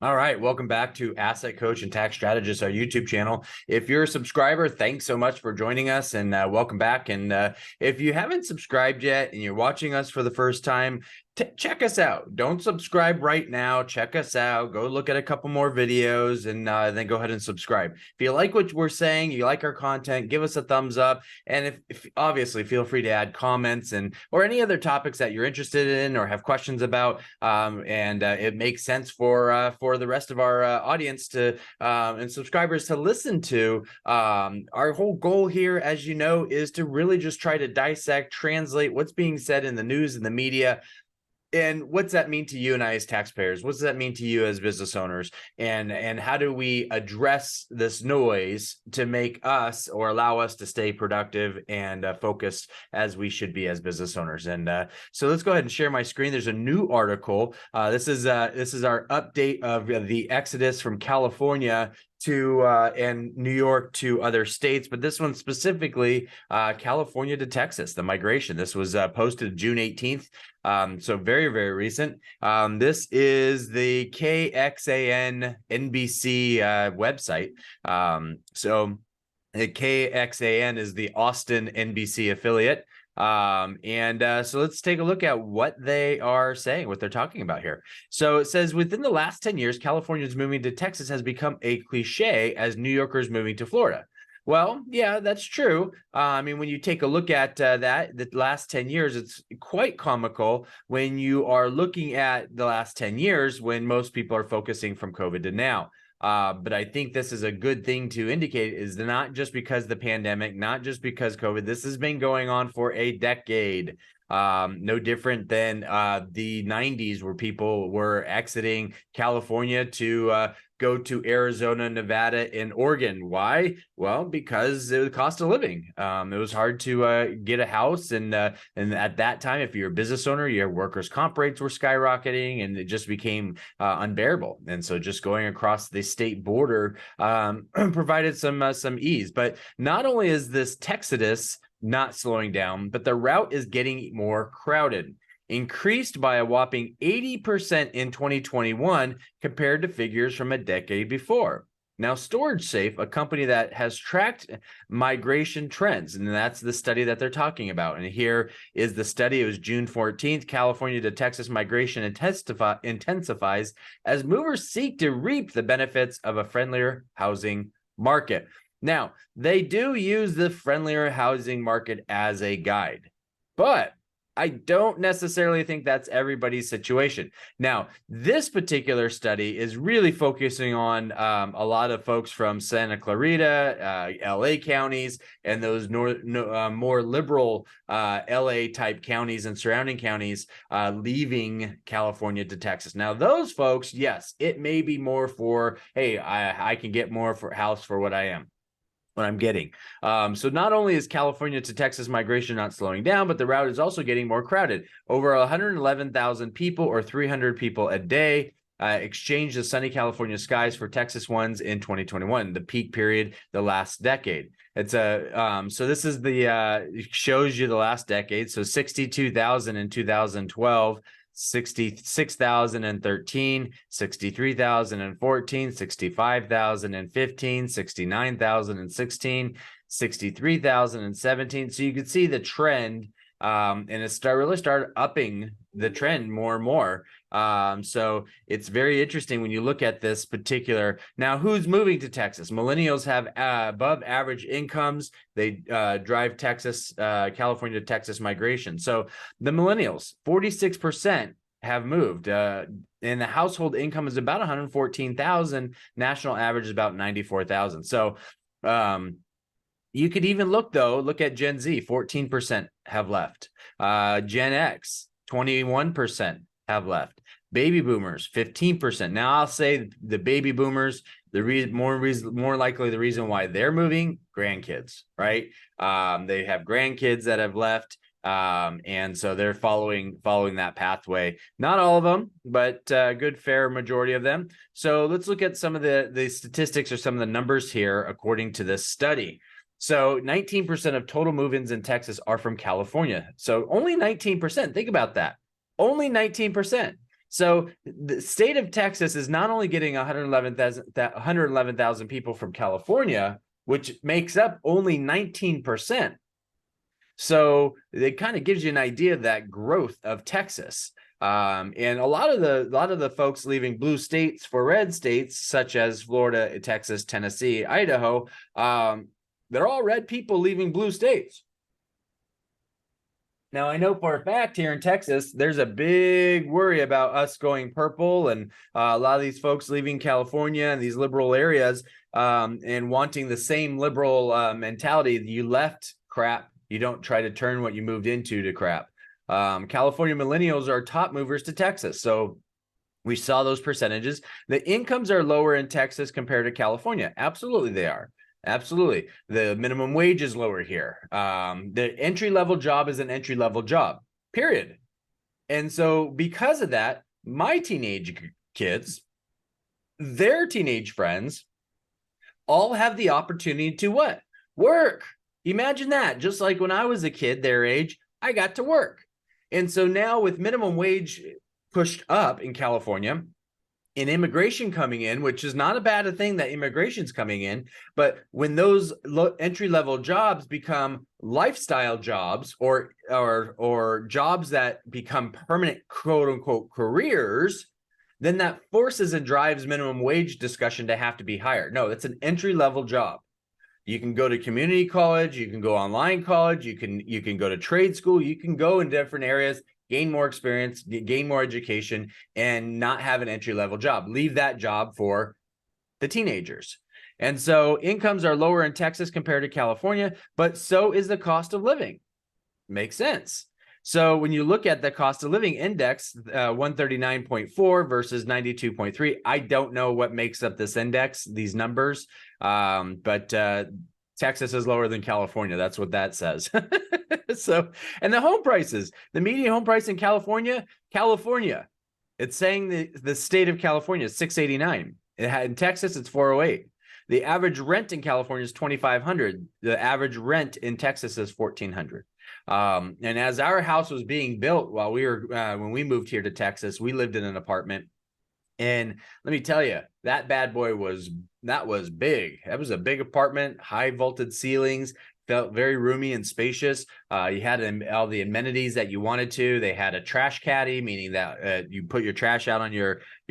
All right, welcome back to Asset Coach and Tax Strategist, our YouTube channel. If you're a subscriber, thanks so much for joining us and welcome back. And if you haven't subscribed yet and you're watching us for the first time, check us out. Don't subscribe right now. Check us out. Go look at a couple more videos and then go ahead and subscribe. If you like what we're saying, you like our content, give us a thumbs up. And if obviously feel free to add comments or any other topics that you're interested in or have questions about. It makes sense for the rest of our audience to and subscribers to listen to. Our whole goal here, as you know, is to really just try to dissect, translate what's being said in the news and the media. And what's that mean to you and I as taxpayers? What does that mean to you as business owners? And how do we address this noise to make us or allow us to stay productive and focused as we should be as business owners? And so let's go ahead and share my screen. There's a new article. This is our update of the exodus from California to and New York to other states, but this one specifically California to Texas, the migration. This was posted June 18th. So very, very recent. This is the KXAN NBC website. So the KXAN is the Austin NBC affiliate. So let's take a look at what they are saying, what they're talking about here. So it says, within the last 10 years, Californians moving to Texas has become a cliche as New Yorkers moving to Florida. Well, yeah, that's true. I mean, when you take a look at the last 10 years, it's quite comical when you are looking at the last 10 years when most people are focusing from COVID to now. But I think this is a good thing to indicate is not just because the pandemic, not just because COVID, this has been going on for a decade. No different than the 90s where people were exiting California to go to Arizona, Nevada, and Oregon. Why? Well, because of the cost of living. It was hard to get a house. And at that time, if you're a business owner, your workers' comp rates were skyrocketing and it just became unbearable. And so just going across the state border provided some ease. But not only is this Texodus not slowing down, but the route is getting more crowded, increased by a whopping 80% in 2021 compared to figures from a decade before. Now, StorageSafe, a company that has tracked migration trends, and that's the study that they're talking about. And here is the study. It was June 14th. California to Texas migration intensifies as movers seek to reap the benefits of a friendlier housing market. Now, they do use the friendlier housing market as a guide, but I don't necessarily think that's everybody's situation. Now, this particular study is really focusing on a lot of folks from Santa Clarita, LA counties, and those more liberal LA type counties and surrounding counties leaving California to Texas. Now, those folks, yes, it may be more for, hey, I can get more for house for what I'm getting. So not only is California to Texas migration not slowing down, but the route is also getting more crowded. Over 111,000 people or 300 people a day exchanged the sunny California skies for Texas ones in 2021, the peak period, the last decade. It's so this is it shows you the last decade. So 62,000 in 2012. 66,013, 63,014, 65,015, 69,016, 63,017. So you can see the trend, and it really started upping the trend more and more. So it's very interesting when you look at this particular. Now, who's moving to Texas? Millennials have above average incomes. They drive California to Texas migration. So the millennials, 46% have moved. And the household income is about 114,000. National average is about 94,000. So you could even look at Gen Z, 14% have left. Gen X, 21% have left. Baby boomers, 15%. Now I'll say the baby boomers, more likely the reason why they're moving, grandkids, right? They have grandkids that have left. And so they're following that pathway. Not all of them, but a good fair majority of them. So let's look at some of the statistics or some of the numbers here according to this study. So 19% of total move-ins in Texas are from California. So only 19%. Think about that. Only 19%. So the state of Texas is not only getting 111,000 people from California, which makes up only 19%. So it kind of gives you an idea of that growth of Texas. And a lot of the folks leaving blue states for red states, such as Florida, Texas, Tennessee, Idaho, they're all red people leaving blue states. Now, I know for a fact here in Texas, there's a big worry about us going purple, and a lot of these folks leaving California and these liberal areas and wanting the same liberal mentality. You left crap. You don't try to turn what you moved into to crap. California millennials are top movers to Texas. So we saw those percentages. The incomes are lower in Texas compared to California. Absolutely, they are. Absolutely. The minimum wage is lower here. The entry-level job is an entry-level job, period. And so because of that, my teenage kids, their teenage friends, all have the opportunity to what? Work. Imagine that. Just like when I was a kid their age, I got to work. And so now with minimum wage pushed up in California, in immigration coming in, which is not a bad thing that immigration's coming in, but when those entry-level jobs become lifestyle jobs or jobs that become permanent quote-unquote careers, then that forces and drives minimum wage discussion to have to be higher. No, it's an entry-level job. You can go to community college, you can go online college, you can go to trade school, you can go in different areas, gain more experience, gain more education, and not have an entry-level job. Leave that job for the teenagers. And so incomes are lower in Texas compared to California, but so is the cost of living. Makes sense. So when you look at the cost of living index, 139.4 versus 92.3, I don't know what makes up this index, these numbers, but Texas is lower than California. That's what that says. So, and the home prices, the median home price in California, it's saying the state of California is 689. In Texas, it's 408. The average rent in California is 2,500. The average rent in Texas is 1,400. And as our house was being built while we were, when we moved here to Texas, we lived in an apartment. And let me tell you, that bad boy was big. That was a big apartment, high vaulted ceilings, felt very roomy and spacious. You had all the amenities that you wanted to. They had a trash caddy, meaning that you put your trash out on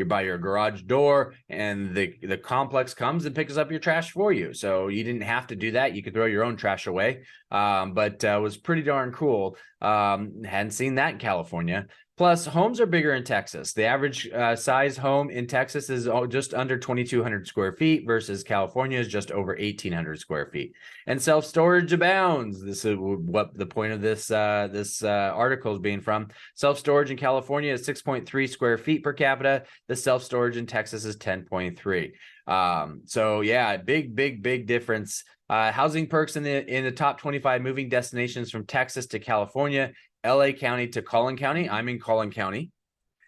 by your garage door, and the complex comes and picks up your trash for you. So you didn't have to do that. You could throw your own trash away. But it was pretty darn cool. Hadn't seen that in California. Plus, homes are bigger in Texas. The average size home in Texas is just under 2,200 square feet versus California is just over 1,800 square feet. And self-storage abounds. This is what the point of this article is being from. Self-storage in California is 6.3 square feet per capita. The self-storage in Texas is 10.3. So yeah, big difference. Housing perks in the top 25 moving destinations from Texas to California. LA County to Collin County. I'm in Collin County.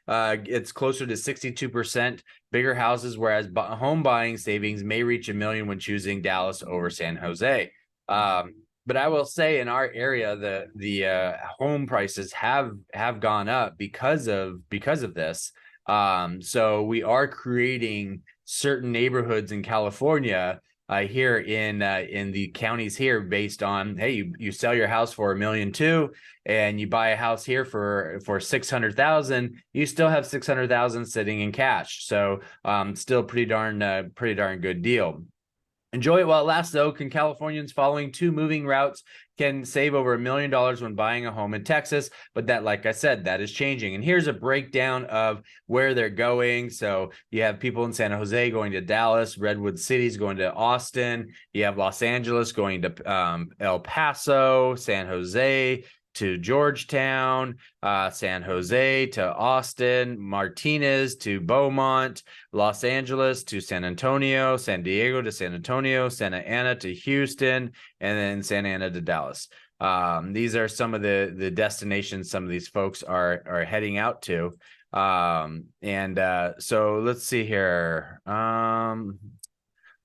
It's closer to 62% bigger houses, whereas home buying savings may reach $1 million when choosing Dallas over San Jose. But I will say in our area, the home prices have gone up because of this. So we are creating certain neighborhoods in California here in the counties here based on, hey, you sell your house for $1.2 million and you buy a house here for 600,000, you still have 600,000 sitting in cash. So still pretty darn good deal. Enjoy it while it lasts, though. Can Californians following 2 moving routes can save over $1 million when buying a home in Texas? But that, like I said, that is changing. And here's a breakdown of where they're going. So you have people in San Jose going to Dallas, Redwood City's going to Austin. You have Los Angeles going to El Paso, San Jose to Georgetown, San Jose to Austin, Martinez to Beaumont, Los Angeles to San Antonio, San Diego to San Antonio, Santa Ana to Houston, and then Santa Ana to Dallas. These are some of the destinations some of these folks are heading out to. So let's see here.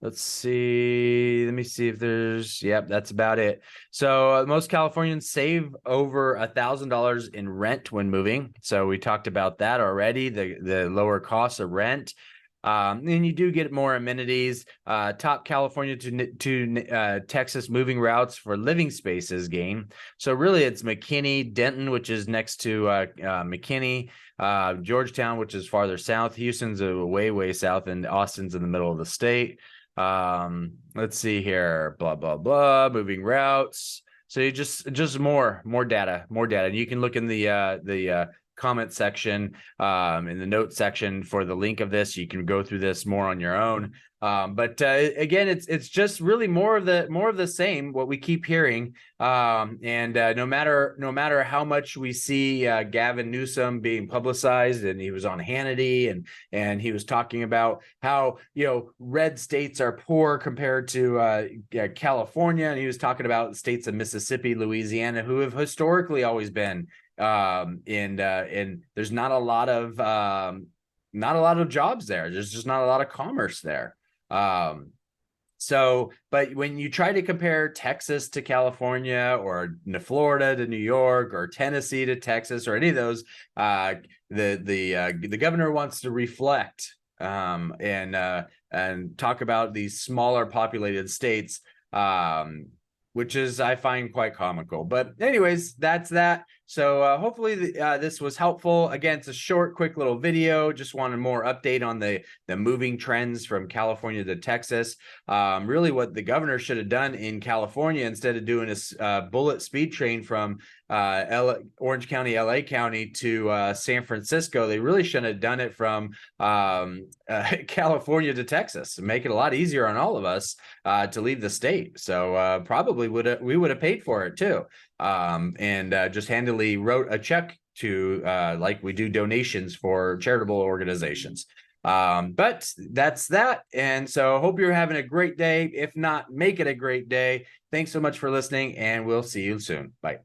Let's see. Let me see if there's. Yep, that's about it. So most Californians save over $1,000 in rent when moving. So we talked about that already. The lower costs of rent. And you do get more amenities. Top California to Texas moving routes for living spaces gain. So really, it's McKinney, Denton, which is next to McKinney, Georgetown, which is farther south. Houston's way south, and Austin's in the middle of the state. Let's see here, blah blah blah, moving routes. So you just more data, and you can look in the comment section, in the notes section for the link of this. You can go through this more on your own. But again, it's just really more of the same, what we keep hearing. And no matter how much we see Gavin Newsom being publicized, and he was on Hannity, and he was talking about how, red states are poor compared to California, and he was talking about states of Mississippi, Louisiana, who have historically always been, and there's not a lot of jobs there. There's just not a lot of commerce there. But when you try to compare Texas to California, or Florida to New York, or Tennessee to Texas, or any of those, the governor wants to reflect, and talk about these smaller populated states, which is, I find, quite comical. But anyways, that's that. So hopefully this was helpful. Again, it's a short, quick little video. Just wanted more update on the moving trends from California to Texas. Really what the governor should have done in California, instead of doing a bullet speed train from Orange County, LA County to San Francisco, they really shouldn't have done it from California to Texas, and make it a lot easier on all of us to leave the state. So probably we would have paid for it too. And just handily wrote a check to, like we do donations for charitable organizations. But that's that. And so hope you're having a great day. If not, make it a great day. Thanks so much for listening, and we'll see you soon. Bye.